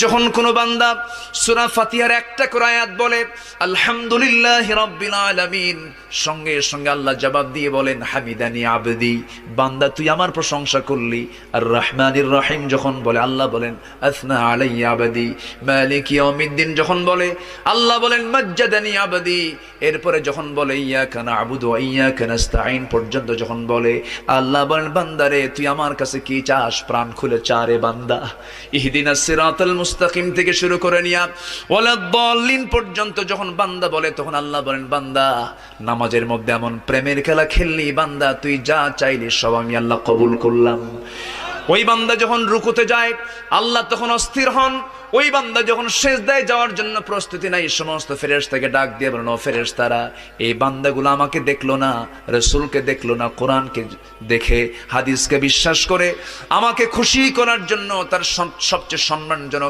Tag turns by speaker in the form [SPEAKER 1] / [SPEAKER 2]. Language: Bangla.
[SPEAKER 1] যখন কোনো বান্দা সূরা ফাতিহার একটা করে আয়াত বলে আলহামদুলিল্লাহি রাব্বিল আলামিন, সঙ্গে সঙ্গে আল্লাহ জবাব দিয়ে বলেন হামিদানি আবদি, বান্দা তুই আমার প্রশংসা করলি। আর রহমানির রহিম যখন বলে আল্লাহ বলেন আসনা আলাইয়া আবদি। মালিক ইয়াউমিদ্দিন যখন বলে আল্লাহ বলেন মাজ্জাদানি আবদি। এরপরে যখন বলে ইয়াকা না'বুদু ওয়া ইয়াকা নাস্তাঈন পর্যন্ত যখন বলে আল্লাহ বলেন বান্দারে তুই আমার কাছে কি চাস, প্রাণ খুলে চা রে বান্দা। ইহদিনাস সিরাতাল মুস্তাকিম থেকে শুরু করে নিয়া ওয়ালাদ-দাল্লিন পর্যন্ত যখন বান্দা বলে তখন আল্লাহ বলেন বান্দা নামাজের মধ্যে এমন প্রেমের খেলা খেললি বান্দা, তুই যা চাইলি সব আমি আল্লাহ কবুল করলাম। ওই বান্দা যখন রুকুতে যায় আল্লাহ তখন অস্থির হন। ওই বান্দা যখন সিজদায় যাওয়ার জন্য প্রস্তুতি নাই, সমস্ত ফেরেশতাকে ডাক দিয়ে বলেন ও ফেরেশতারা, এই বান্দাগুলো আমাকে দেখলো না, রাসূলকে দেখলো না, কোরআনকে দেখে হাদিসকে বিশ্বাস করে আমাকে খুশি করার জন্য তার সবচেয়ে সম্মানজনক